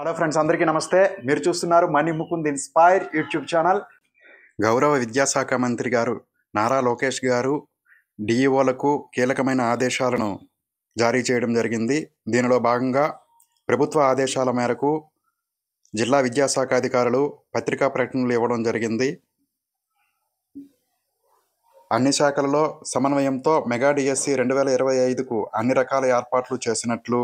Hello friends, అందరికీ నమస్తే. మీరు చూస్తున్నారు money Mukund inspire YouTube channel. గౌరవ విద్యాశాఖ మంత్రి గారు నారా లోకేష్ గారు డిఈఓలకు కీలకమైన ఆదేశాలను జారీ చేయడం జరిగింది. దీనిలో భాగంగా ప్రభుత్వ ఆదేశాల మేరకు జిల్లా విద్యాశాఖ అధికారులు పత్రికా ప్రకటనలు ఇవ్వడం జరిగింది. అన్ని శాఖలలో సమన్వయంతో మెగా డిఎస్సి 2025కు అన్ని రకాల ఏర్పాట్లు చేసినట్లు,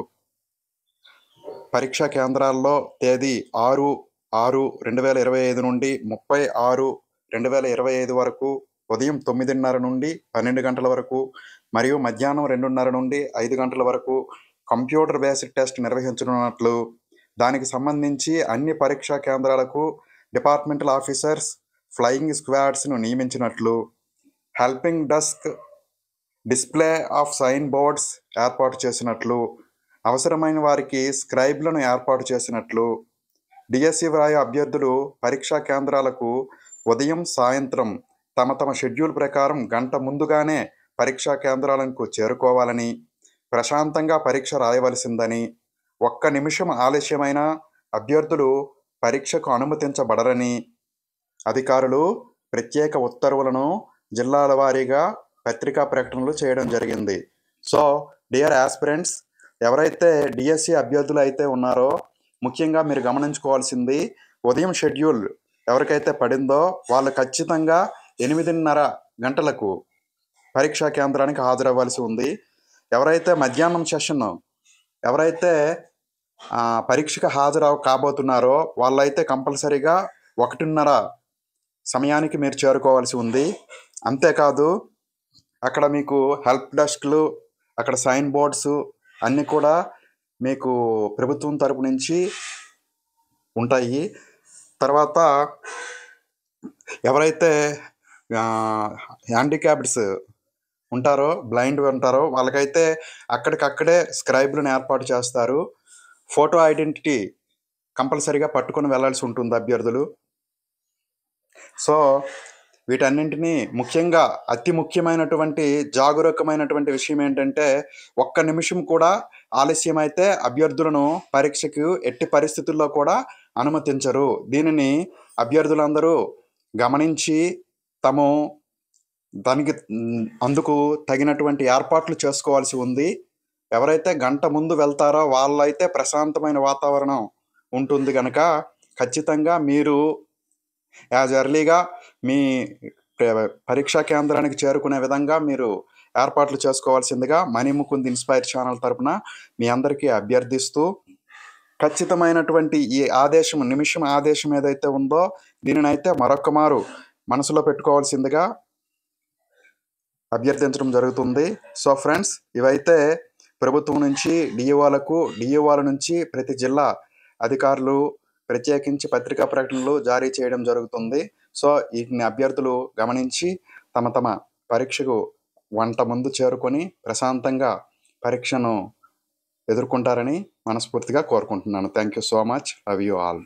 పరీక్షా కేంద్రాల్లో తేదీ 6/6/2025 నుండి 30/6/2025 వరకు ఉదయం 9:30 నుండి 12 గంటల వరకు మరియు మధ్యాహ్నం 2:30 నుండి 5 గంటల వరకు కంప్యూటర్ బేస్డ్ టెస్ట్ నిర్వహించనున్నట్లు, దానికి సంబంధించి అన్ని పరీక్షా కేంద్రాలకు డిపార్ట్మెంటల్ ఆఫీసర్స్, ఫ్లయింగ్ స్క్వాడ్స్ను నియమించినట్లు, helping desk, display of sign boards ఏర్పాటు చేసినట్లు, అవసరమైన వారికి స్క్రైబ్లను ఏర్పాటు చేసినట్లు, డిఎస్సి వ్రాయ అభ్యర్థులు పరీక్షా కేంద్రాలకు ఉదయం సాయంత్రం తమ షెడ్యూల్ ప్రకారం గంట ముందుగానే పరీక్షా కేంద్రాలకు చేరుకోవాలని, ప్రశాంతంగా పరీక్ష రాయవలసిందని, 1 నిమిషం ఆలస్యమైన అభ్యర్థులు పరీక్షకు అనుమతించబడరని అధికారులు ప్రత్యేక ఉత్తర్వులను జిల్లాల వారీగా పత్రికా ప్రకటనలు చేయడం జరిగింది. సో డియర్ ఆస్పిరెంట్స్, ఎవరైతే డిఎస్సి అభ్యర్థులు అయితే ఉన్నారో ముఖ్యంగా మీరు గమనించుకోవాల్సింది, ఉదయం షెడ్యూల్ ఎవరికైతే పడిందో వాళ్ళు ఖచ్చితంగా 8:30 గంటలకు పరీక్షా కేంద్రానికి హాజరవ్వాల్సి ఉంది. ఎవరైతే మధ్యాహ్నం సెషన్ ఎవరైతే పరీక్షకు కాబోతున్నారో వాళ్ళైతే కంపల్సరీగా 1:30 సమయానికి మీరు చేరుకోవాల్సి ఉంది. అంతేకాదు అక్కడ మీకు హెల్ప్ డెస్క్లు, అక్కడ సైన్ బోర్డ్స్ అన్నీ కూడా మీకు ప్రభుత్వం తరపు నుంచి ఉంటాయి. తర్వాత ఎవరైతే హ్యాండిక్యాప్డ్స్ ఉంటారో, బ్లైండ్ ఉంటారో వాళ్ళకైతే అక్కడికక్కడే స్క్రైబ్లను ఏర్పాటు చేస్తారు. ఫోటో ఐడెంటిటీ కంపల్సరీగా పట్టుకొని వెళ్ళాల్సి ఉంటుంది అభ్యర్థులు. సో వీటన్నింటినీ ముఖ్యంగా అతి ముఖ్యమైనటువంటి జాగరూకమైనటువంటి విషయం ఏంటంటే, 1 నిమిషం కూడా ఆలస్యమైతే అభ్యర్థులను పరీక్షకు ఎట్టి పరిస్థితుల్లో కూడా అనుమతించరు. దీనిని అభ్యర్థులందరూ గమనించి దానికి అందుకు తగినటువంటి ఏర్పాట్లు చేసుకోవాల్సి ఉంది. ఎవరైతే గంట ముందు వెళ్తారో వాళ్ళైతే ప్రశాంతమైన వాతావరణం ఉంటుంది కనుక ఖచ్చితంగా మీరు యాజ్ ఎర్లీగా మీ పరీక్షా కేంద్రానికి చేరుకునే విధంగా మీరు ఏర్పాట్లు చేసుకోవాల్సిందిగా మనీ ముకుంద్ ఇన్స్పైర్ ఛానల్ తరపున మీ అందరికీ అభ్యర్థిస్తూ, ఖచ్చితమైనటువంటి ఈ ఆదేశం, నిమిషం ఆదేశం ఏదైతే ఉందో దీనినైతే మరొక మారు మనసులో పెట్టుకోవాల్సిందిగా అభ్యర్థించడం జరుగుతుంది. సో ఫ్రెండ్స్, ఇవైతే ప్రభుత్వం నుంచి డిఈఓల నుంచి ప్రతి జిల్లా అధికారులు ప్రత్యేకించి పత్రికా ప్రకటనలు జారీ చేయడం జరుగుతుంది. సో వీటిని అభ్యర్థులు గమనించి తమ పరీక్షకు గంట ముందు చేరుకొని ప్రశాంతంగా పరీక్షను ఎదుర్కొంటారని మనస్ఫూర్తిగా కోరుకుంటున్నాను. Thank you so much. Love you all.